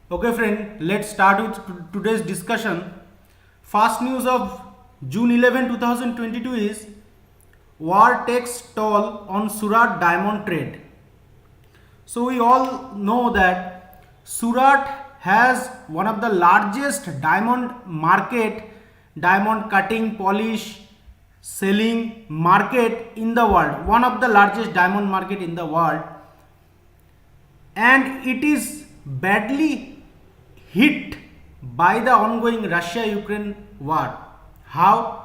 Okay friend, let's start with today's discussion. First news of June 11, 2022 is war takes toll on Surat diamond trade. So we all know that Surat has one of the largest diamond market, diamond cutting, polish, selling market in the world. One of the largest diamond market in the world, and it is badly hit by the ongoing Russia-Ukraine war. How?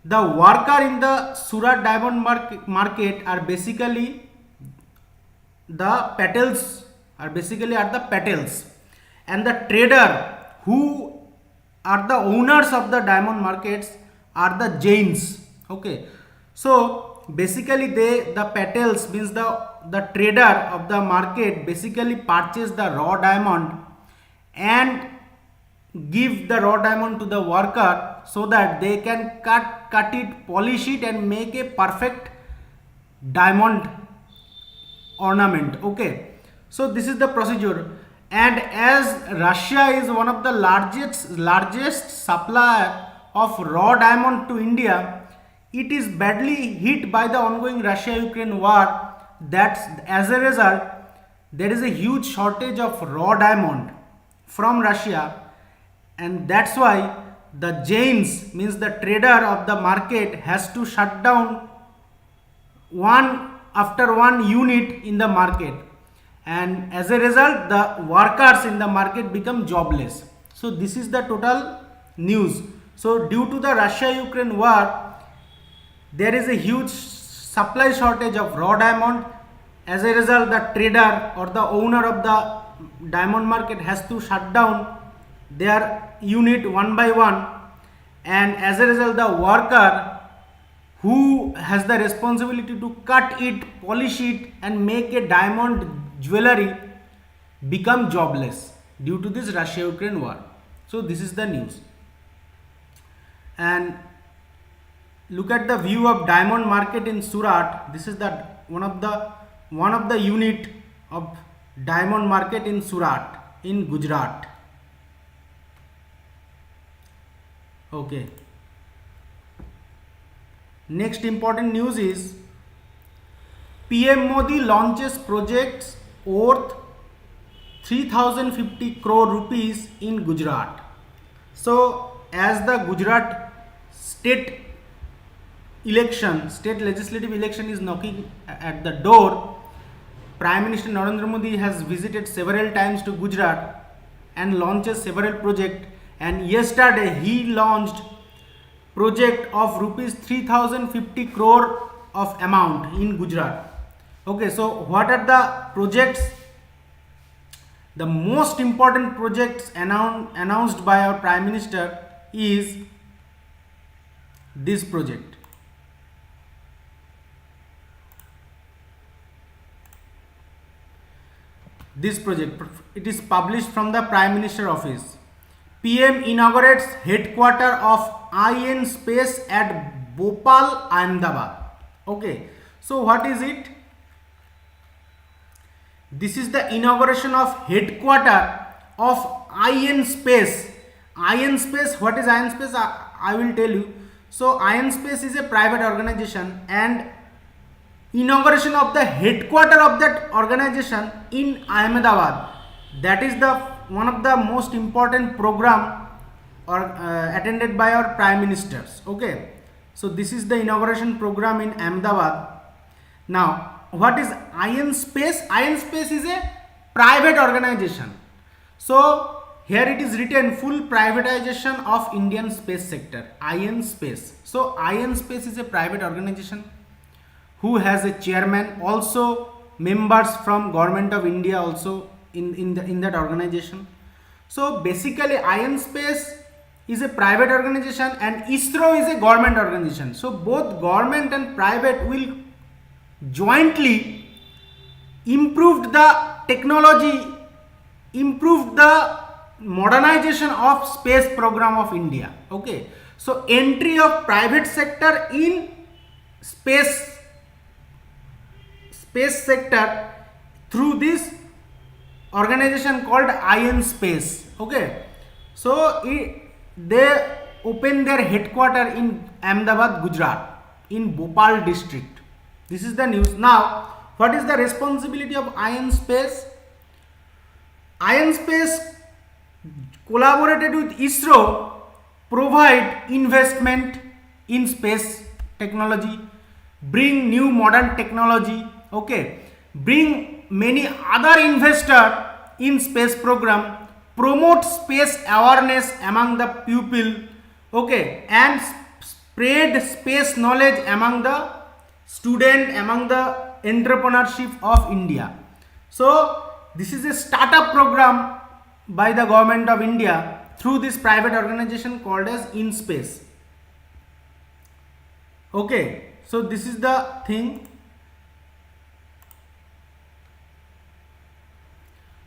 The worker in the Surat diamond market are basically the petals, and the trader who are the owners of the diamond markets are the Jains. Okay, so basically the petals means the trader of the market basically purchase the raw diamond and give the raw diamond to the worker so that they can cut it, polish it and make a perfect diamond ornament. Okay, so this is the procedure, and as Russia is one of the largest supplier of raw diamond to India, it is badly hit by the ongoing Russia-Ukraine war. That's as a result there is a huge shortage of raw diamond from Russia, and that's why the Jains means the trader of the market has to shut down one after one unit in the market, and as a result the workers in the market become jobless. So this is the total news. So due to the Russia-Ukraine war, there is a huge supply shortage of raw diamond. As a result, the trader or the owner of the diamond market has to shut down their unit one by one, and as a result the worker who has the responsibility to cut it, polish it and make a diamond jewelry become jobless due to this Russia-Ukraine war. So this is the news. And look at the view of diamond market in Surat. This is the one of the unit of diamond market in Surat in Gujarat. Okay, next important news is PM Modi launches projects worth 3050 crore rupees in Gujarat. So as the Gujarat state legislative election is knocking at the door, Prime Minister Narendra Modi has visited several times to Gujarat and launches several projects, and yesterday he launched project of rupees 3050 crore of amount in Gujarat. Okay, so what are the projects? The most important projects announced by our Prime Minister is this project. This project, it is published from the Prime Minister office. PM inaugurates headquarter of InSpace at Bhopal, Ahmedabad. Okay, so what is it? This is the inauguration of headquarter of InSpace. InSpace, what is InSpace? I will tell you. So InSpace is a private organization, and inauguration of the headquarter of that organization in Ahmedabad, that is the one of the most important program or attended by our prime ministers. Okay, so this is the inauguration program in Ahmedabad. Now what is InSpace? InSpace is a private organization. So here it is written full privatization of Indian space sector, InSpace. So InSpace is a private organization who has a chairman, also members from government of India also in that organization. So basically InSpace is a private organization and ISRO is a government organization. So both government and private will jointly improve the technology, improve the modernization of space program of India. Okay, so entry of private sector in space sector through this organization called InSpace. Okay, so they open their headquarter in Ahmedabad, Gujarat, in Bhopal district. This is the news. Now, what is the responsibility of InSpace? InSpace collaborated with ISRO, provide investment in space technology, bring new modern technology, okay, bring many other investor in space program, promote space awareness among the people, okay, and spread space knowledge among the student, among the entrepreneurship of India. So this is a startup program by the government of India through this private organization called as InSpace. Okay, so this is the thing.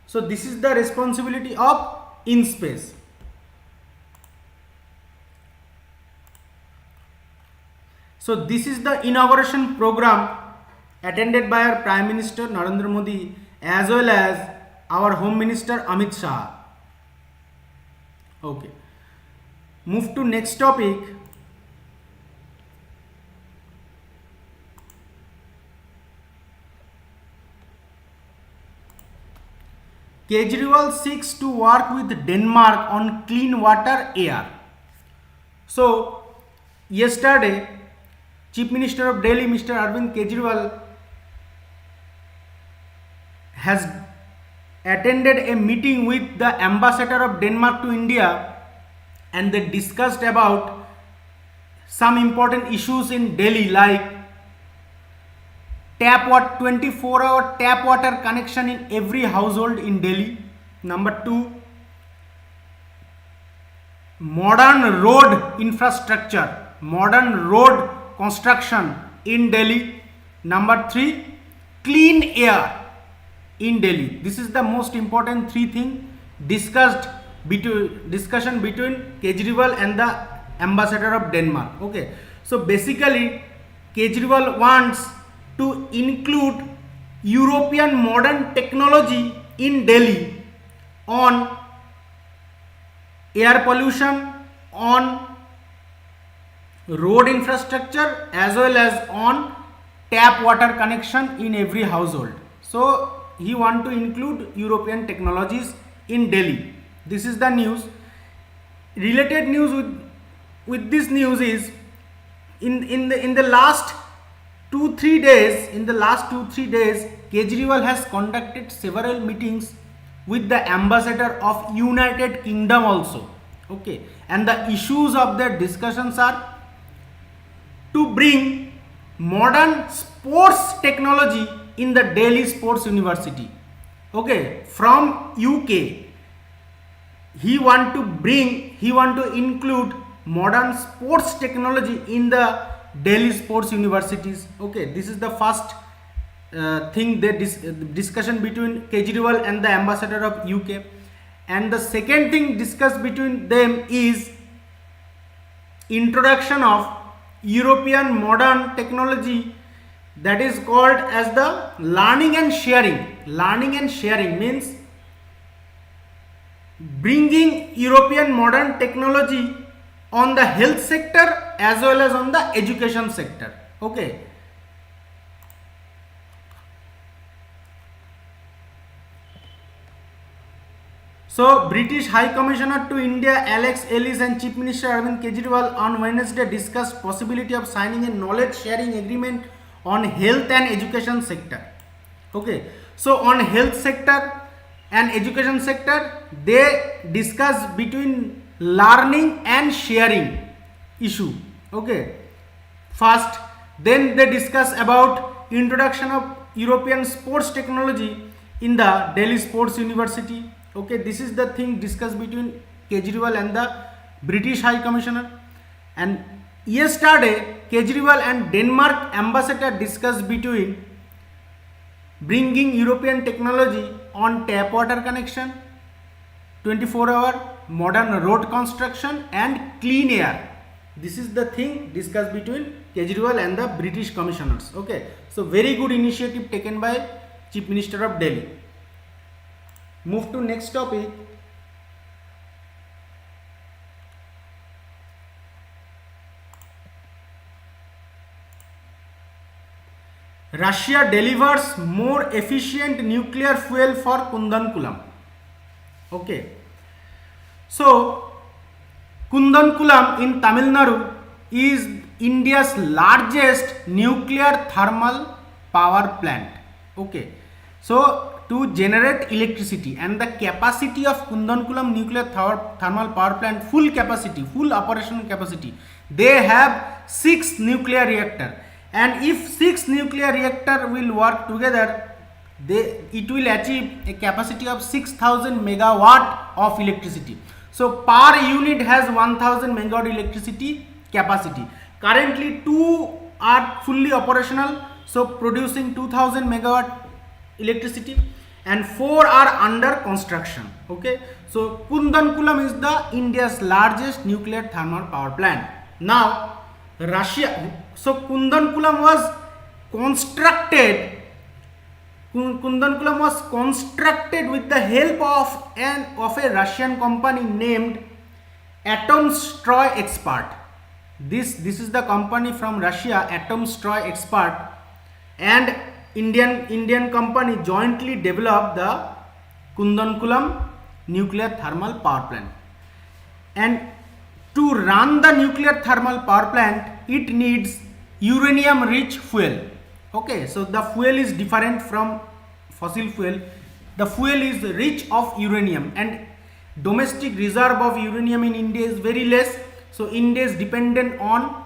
So this is the responsibility of InSpace. So this is the inauguration program attended by our Prime Minister Narendra Modi as well as our Home Minister Amit Shah. Okay, move to next topic. Kejriwal seeks to work with Denmark on clean water air. So yesterday, Chief Minister of Delhi, Mr. Arvind Kejriwal, has attended a meeting with the ambassador of Denmark to India, and they discussed about some important issues in Delhi like 24-hour tap water connection in every household in Delhi. Number 2, modern road infrastructure, modern road construction in Delhi. Number 3, clean air in Delhi. This is the most important 3 things discussion between Kejriwal and the ambassador of Denmark. Okay, so basically Kejriwal wants to include European modern technology in Delhi on air pollution, on road infrastructure as well as on tap water connection in every household. So he want to include European technologies in Delhi. This is the news. Related news with this news is in the last 2-3 days, Kejriwal has conducted several meetings with the ambassador of United Kingdom also. Okay, and the issues of their discussions are to bring modern sports technology in the Delhi Sports University. Okay, from UK, he want to include modern sports technology in the Delhi Sports Universities. Okay, this is the first thing, the discussion between Kejriwal and the ambassador of UK. And the second thing discussed between them is introduction of European modern technology, that is called as the learning and sharing. Learning and sharing means bringing European modern technology on the health sector as well as on the education sector. Okay, so British High Commissioner to India Alex Ellis and Chief Minister Arvind Kejriwal on Wednesday discussed possibility of signing a knowledge sharing agreement on health and education sector. Okay, so on health sector and education sector, they discuss between learning and sharing issue. Okay, first, then they discuss about introduction of European sports technology in the Delhi Sports University. Okay, this is the thing discussed between Kejriwal and the British High Commissioner. And yesterday, Kejriwal and Denmark ambassador discussed between bringing European technology on tap water connection, 24-hour modern road construction and clean air. This is the thing discussed between Kejriwal and the British commissioners. Okay, so very good initiative taken by Chief Minister of Delhi. Move to next topic. Russia delivers more efficient nuclear fuel for Kundankulam. Okay. So, Kundankulam in Tamil Nadu is India's largest nuclear thermal power plant. Okay. So, to generate electricity, and the capacity of Kundankulam nuclear thermal power plant, full capacity, full operational capacity, they have 6 nuclear reactors. And if 6 nuclear reactors will work together, it will achieve a capacity of 6000 megawatt of electricity. So per unit has 1000 megawatt electricity capacity. Currently 2 are fully operational, so producing 2000 megawatt electricity, and 4 are under construction. Okay, so Kundankulam is the India's largest nuclear thermal power plant. Now Russia, so Kundankulam was constructed with the help of a Russian company named Atomstroy Expert. This is the company from Russia, Atomstroy Expert, and Indian company jointly developed the Kundankulam nuclear thermal power plant. And to run the nuclear thermal power plant, it needs uranium rich fuel. Okay, so the fuel is different from fossil fuel. The fuel is rich of uranium, and domestic reserve of uranium in India is very less. So India is dependent on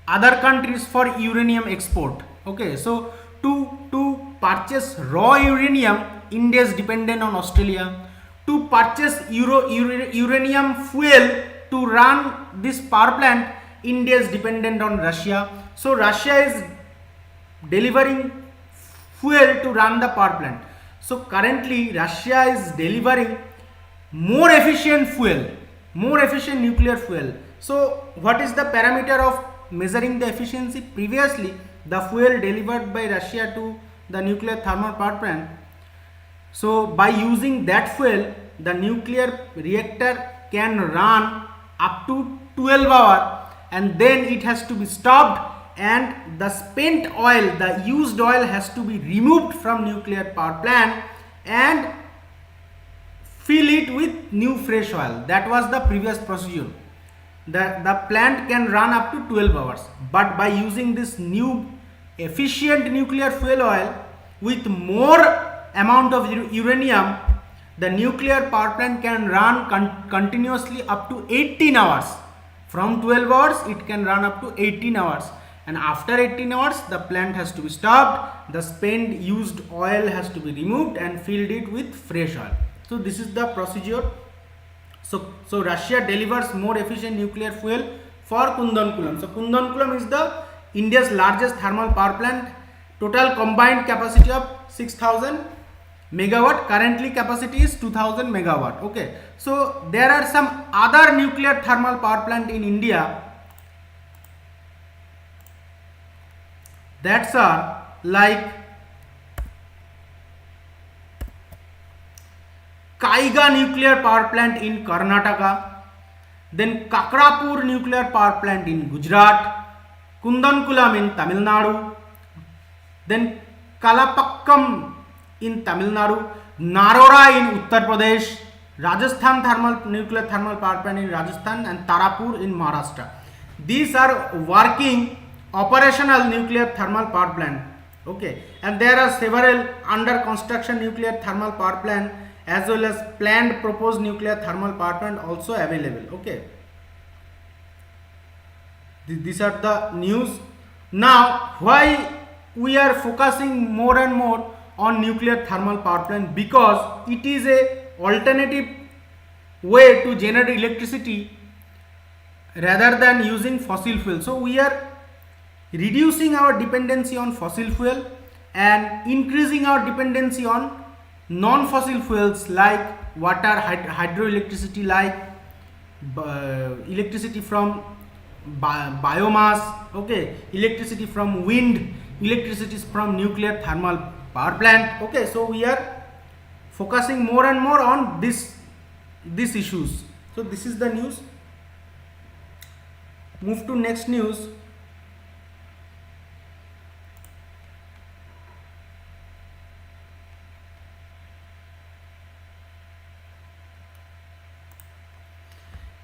other countries for uranium export. Okay, so to purchase raw uranium, India is dependent on Australia. To purchase uranium fuel to run this power plant, India is dependent on Russia. So Russia is delivering fuel to run the power plant. So currently Russia is delivering more efficient fuel, more efficient nuclear fuel. So what is the parameter of measuring the efficiency? Previously the fuel delivered by Russia to the nuclear thermal power plant, so by using that fuel, the nuclear reactor can run up to 12 hours, and then it has to be stopped, and the spent oil, the used oil, has to be removed from nuclear power plant and fill it with new fresh oil. That was the previous procedure. The plant can run up to 12 hours, but by using this new efficient nuclear fuel oil with more amount of uranium, the nuclear power plant can run continuously up to 18 hours. From 12 hours it can run up to 18 hours, and after 18 hours the plant has to be stopped, the spent used oil has to be removed and filled it with fresh oil. So this is the procedure. So Russia delivers more efficient nuclear fuel for Kundankulam. So Kundankulam is the India's largest thermal power plant, total combined capacity of 6000 megawatt. Currently capacity is 2000 megawatt. Okay, so there are some other nuclear thermal power plant in India that are like Kaiga nuclear power plant in Karnataka, then Kakrapur nuclear power plant in Gujarat, Kundankulam in Tamil Nadu, then Kalapakkam in Tamil Nadu, Narora in Uttar Pradesh, Rajasthan nuclear thermal power plant in Rajasthan, and Tarapur in Maharashtra. These are working operational nuclear thermal power plant. Okay, and there are several under construction nuclear thermal power plant as well as planned proposed nuclear thermal power plant also available. Okay, these are the news. Now why we are focusing more and more on nuclear thermal power plant? Because it is a alternative way to generate electricity rather than using fossil fuel. So we are reducing our dependency on fossil fuel and increasing our dependency on non-fossil fuels like water, hydroelectricity, like electricity from biomass, okay, electricity from wind, electricity from nuclear thermal power plant. Okay, so we are focusing more and more on these issues. So this is the news. Move to next news.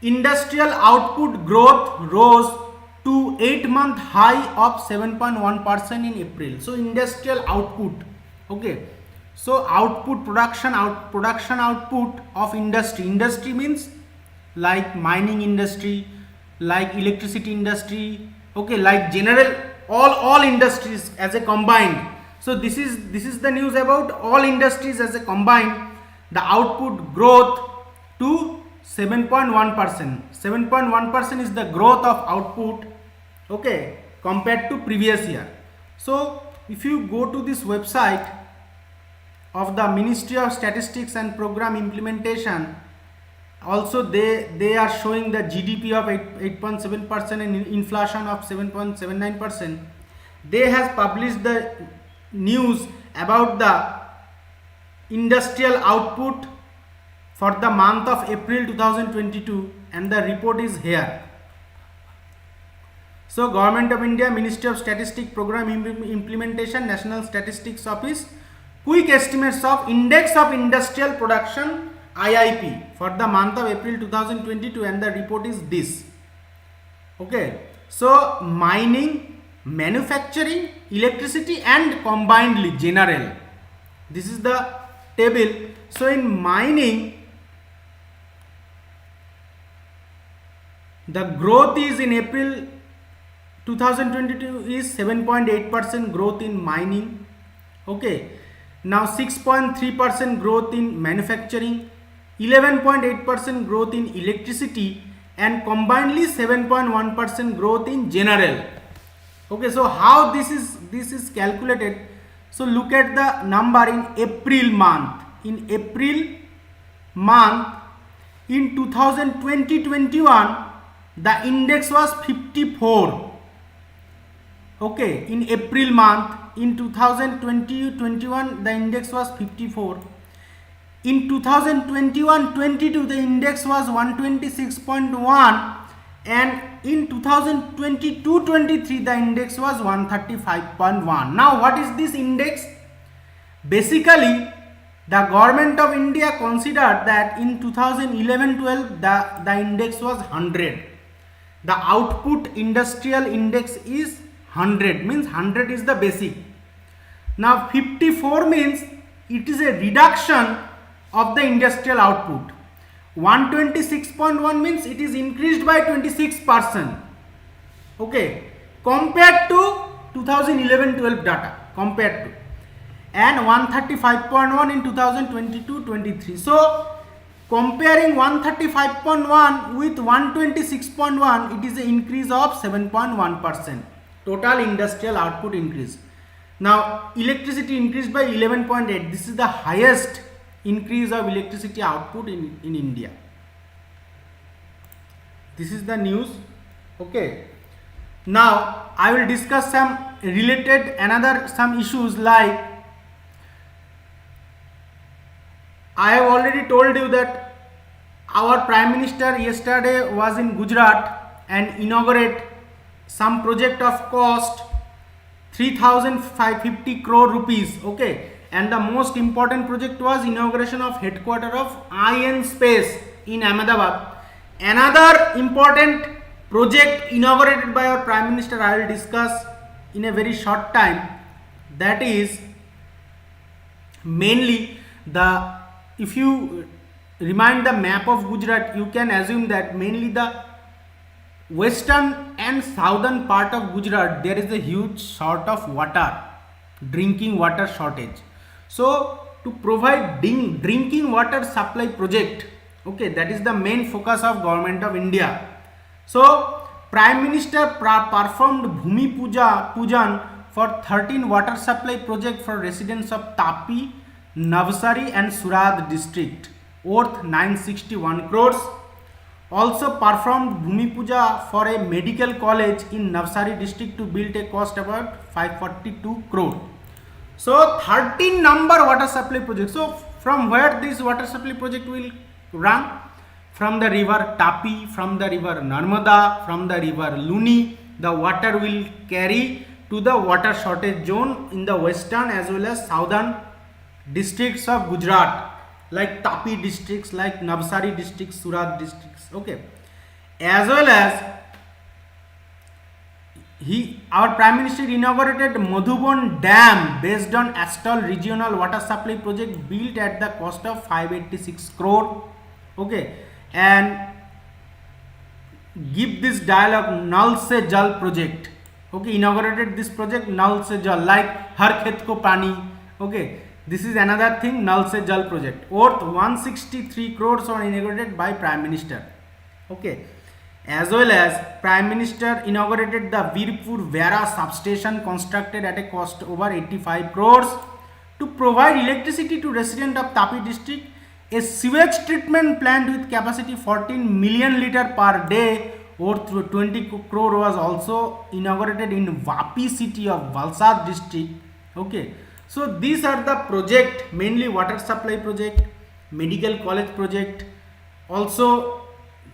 Industrial output growth rose to 8-month high of 7.1% in April. So industrial output, okay. So output, production output of industry. Industry means like mining industry, like electricity industry, okay, like general all industries as a combined. So this is the news about all industries as a combined. The output growth to 7.1%. 7.1% is the growth of output, okay, compared to previous year. So if you go to this website of the Ministry of Statistics and Program Implementation, also they are showing the GDP of 8.7% and inflation of 7.79%. They has published the news about the industrial output for the month of April 2022, and the report is here. So Government of India, Ministry of Statistics Program Implementation, National Statistics Office, quick estimates of Index of Industrial Production IIP for the month of April 2022, and the report is this. Okay, so mining, manufacturing, electricity and combinedly general. This is the table. So in mining, the growth is in April 2022 is 7.8% growth in mining. Okay, now 6.3% growth in manufacturing, 11.8% growth in electricity, and combinedly 7.1% growth in general. Okay, so how this is calculated? So look at the number in April month. In April month in 2020-21, the index was 54. Okay, in April month in 2020-21, the index was 54. In 2021-22, the index was 126.1, and in 2022-23, the index was 135.1. Now what is this index? Basically, the Government of India considered that in 2011-12 the index was 100. The output industrial index is 100, means 100 is the basic. Now 54 means it is a reduction of the industrial output. 126.1 means it is increased by 26%. Okay, compared to 2011-12 data, compared to, and 135.1 in 2022-23. So comparing 135.1 with 126.1, it is an increase of 7.1%. Total industrial output increase. Now electricity increased by 11.8. This is the highest increase of electricity output in India. This is the news. Okay, now I will discuss some related some issues, like I have already told you that our Prime Minister yesterday was in Gujarat and inaugurate some project of cost 3,550 crore rupees. Okay, and the most important project was inauguration of headquarters of InSpace in Ahmedabad. Another important project inaugurated by our Prime Minister I will discuss in a very short time. That is mainly the, if you remind the map of Gujarat, you can assume that mainly the western and southern part of Gujarat, there is a huge sort of water, drinking water shortage. So to provide drinking water supply project, okay, that is the main focus of Government of India. So Prime Minister performed Bhumi Pujan for 13 water supply project for residents of Tapi, Navsari and Surat district, worth 961 crores. Also performed Bhumi Puja for a medical college in Navsari district to build a cost about 542 crore. So 13 number water supply projects. So from where this water supply project will run? From the river Tapi, from the river Narmada, from the river Luni. The water will carry to the water shortage zone in the western as well as southern districts of Gujarat, like Tapi districts, like Navsari districts, Surat districts. Okay, as well as our Prime Minister inaugurated Madhubon Dam based on Astral Regional Water Supply Project built at the cost of 586 crore. Okay, and give this dialogue Nal Se Jal project. Okay, inaugurated this project Nal Se Jal, like Har Khet Ko Pani. Okay, this is another thing, Nal Se Jal project. Worth 163 crores were inaugurated by Prime Minister. Okay, as well as Prime Minister inaugurated the Virpur Vera substation constructed at a cost over 85 crores to provide electricity to residents of Tapi district. A sewage treatment plant with capacity 14 million litre per day worth 20 crore was also inaugurated in Vapi city of Valsad district. Okay, so these are the project, mainly water supply project, medical college project, also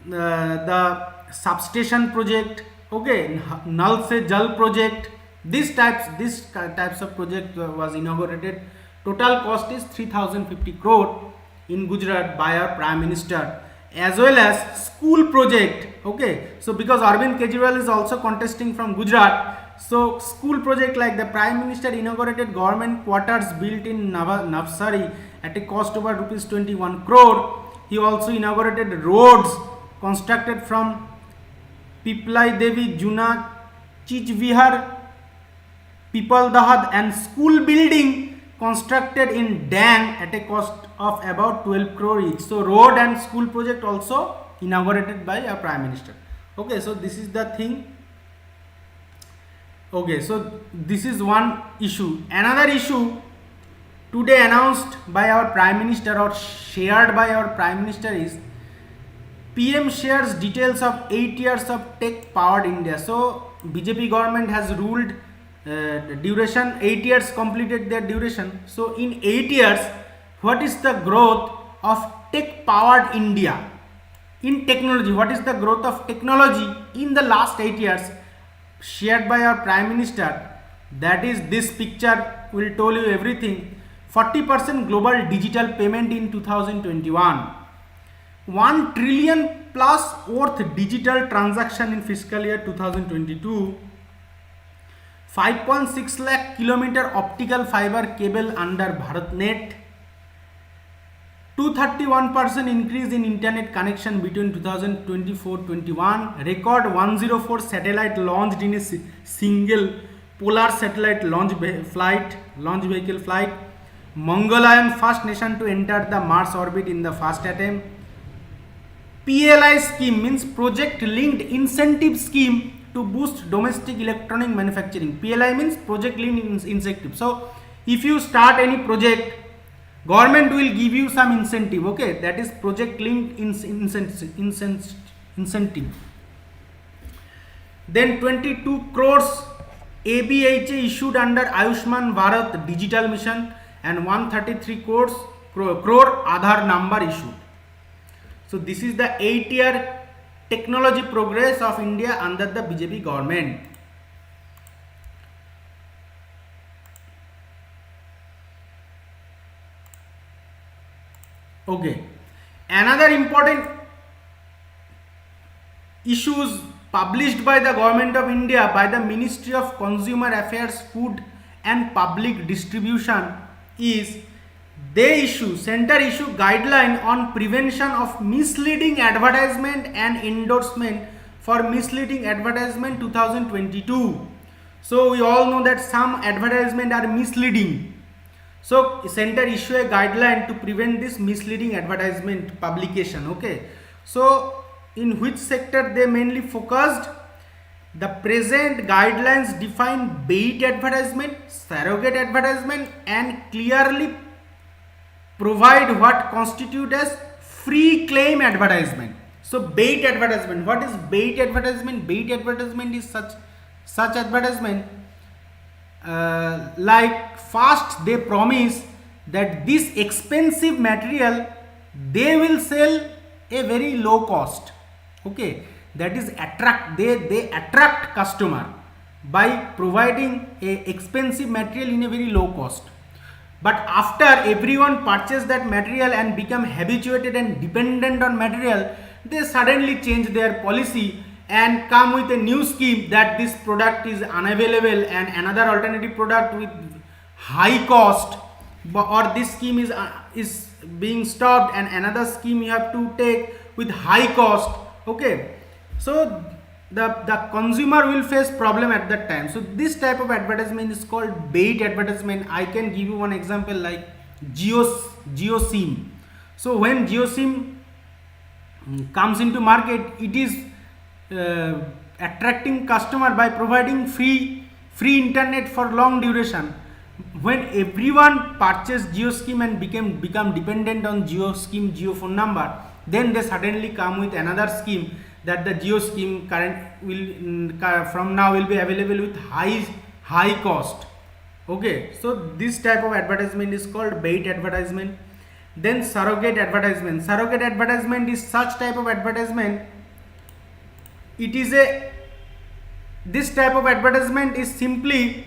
the substation project. Okay, Nal Se Jal project. These types of project was inaugurated. Total cost is 3050 crore in Gujarat by our Prime Minister, as well as school project. Okay, so because Arvind Kejriwal is also contesting from Gujarat, so school project, like the Prime Minister inaugurated government quarters built in Navsari at a cost over rupees 21 crore. He also inaugurated roads constructed from Piplai Devi, Juna, Chichvihar, Pipaldahad, and school building constructed in Dang at a cost of about 12 crore each. So road and school project also inaugurated by our Prime Minister. Okay, so this is the thing. Okay, so this is one issue. Another issue today announced by our Prime Minister or shared by our Prime Minister is PM shares details of 8 years of tech powered India. So BJP government has ruled duration, 8 years completed their duration. So in 8 years, what is the growth of tech powered India in technology? What is the growth of technology in the last 8 years shared by our Prime Minister? That is, this picture will tell you everything. 40% global digital payment in 2021, 1 trillion plus worth digital transaction in fiscal year 2022, 5.6 lakh kilometer optical fiber cable under BharatNet, 231% increase in internet connection between 2024-21, record 104 satellite launched in a single polar satellite launch vehicle flight, Mongolian first nation to enter the Mars orbit in the first attempt. PLI scheme means project linked incentive scheme to boost domestic electronic manufacturing. PLI means project linked incentive. So if you start any project, government will give you some incentive. Okay, that is project linked incentive. Then 22 crores ABHA issued under Ayushman Bharat Digital Mission, and 133 crore Aadhaar number issued. So this is the 8-year technology progress of India under the BJP government. Okay, another important issues published by the government of India by the Ministry of Consumer Affairs, Food and Public Distribution is center issue guideline on prevention of misleading advertisement and endorsement for misleading advertisement 2022. So we all know that some advertisement are misleading. So center issue a guideline to prevent this misleading advertisement publication. Okay, so in which sector they mainly focused? The present guidelines define bait advertisement, surrogate advertisement, and clearly provide what constitute as free claim advertisement. So bait advertisement, what is bait advertisement? Bait advertisement is such advertisement like first they promise that this expensive material they will sell a very low cost. Okay, that is they attract customer by providing a expensive material in a very low cost. But after everyone purchase that material and become habituated and dependent on material, they suddenly change their policy and come with a new scheme that this product is unavailable and another alternative product with high cost, or this scheme is being stopped and another scheme you have to take with high cost. Okay, so the consumer will face problem at that time. So this type of advertisement is called bait advertisement. I can give you one example like Jio SIM. So when Jio SIM comes into market, it is attracting customer by providing free internet for long duration. When everyone purchase Jio scheme and become dependent on Jio scheme, Jio phone number, then they suddenly come with another scheme that the Jio scheme from now will be available with high cost. Okay, so this type of advertisement is called bait advertisement. Then surrogate advertisement. Surrogate advertisement is such type of advertisement. This type of advertisement is simply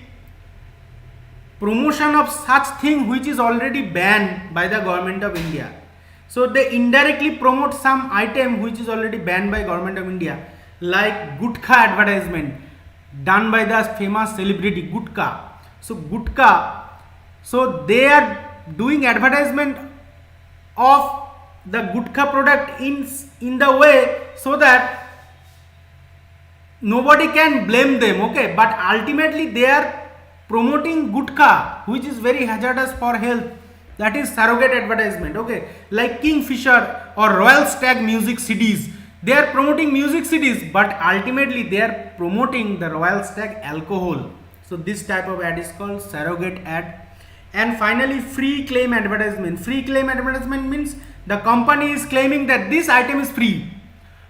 promotion of such thing which is already banned by the government of India. So they indirectly promote some item which is already banned by government of India, like gutka advertisement done by the famous celebrity Gutka. So Gutka, so they are doing advertisement of the Gutka product in the way so that nobody can blame them. Okay, but ultimately they are promoting Gutka, which is very hazardous for health. That is surrogate advertisement. Okay, like Kingfisher or Royal Stag music CDs, they are promoting music CDs, but ultimately they are promoting the Royal Stag alcohol. So this type of ad is called surrogate ad. And finally, free claim advertisement. Free claim advertisement means the company is claiming that this item is free,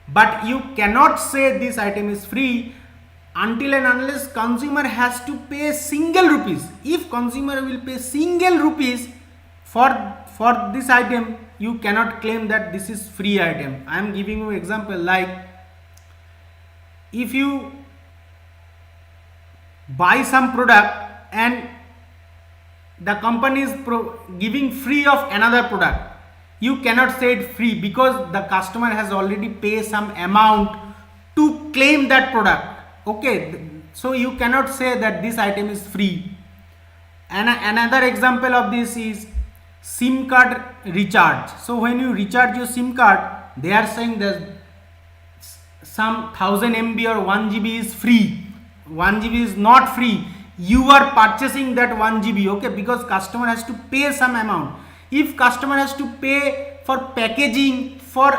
but you cannot say this item is free until and unless consumer has to pay single rupees. If consumer will pay single rupees for this item, you cannot claim that this is free item. I am giving you example like if you buy some product and the company is giving free of another product, you cannot say it free because the customer has already paid some amount to claim that product. Okay, so you cannot say that this item is free. And another example of this is SIM card recharge. So when you recharge your SIM card, they are saying that some 1000 MB or 1 GB is free. 1 GB is not free. You are purchasing that 1 GB, okay, because customer has to pay some amount. If customer has to pay for packaging, for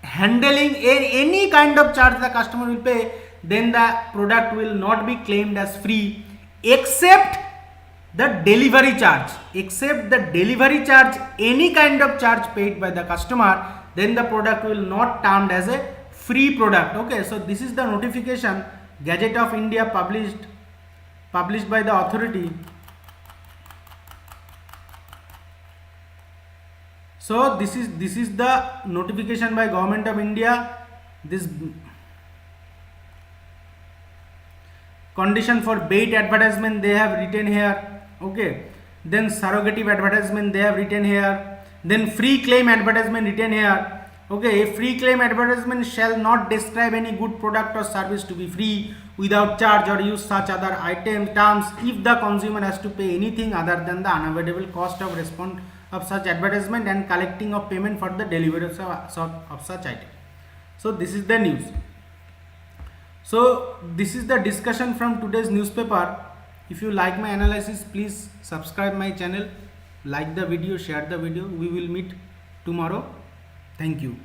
handling, any kind of charge the customer will pay, then the product will not be claimed as free except the delivery charge. Except the delivery charge, any kind of charge paid by the customer, then the product will not termed as a free product. Okay, so this is the notification, Gazette of India published by the authority. So this is the notification by Government of India. This condition for bait advertisement they have written here. Okay, then surrogative advertisement they have written here. Then free claim advertisement written here. Okay, a free claim advertisement shall not describe any good product or service to be free without charge or use such other terms if the consumer has to pay anything other than the unavoidable cost of response of such advertisement and collecting of payment for the delivery of such item. So this is the news. So this is the discussion from today's newspaper. If you like my analysis, please subscribe my channel, like the video, share the video. We will meet tomorrow. Thank you.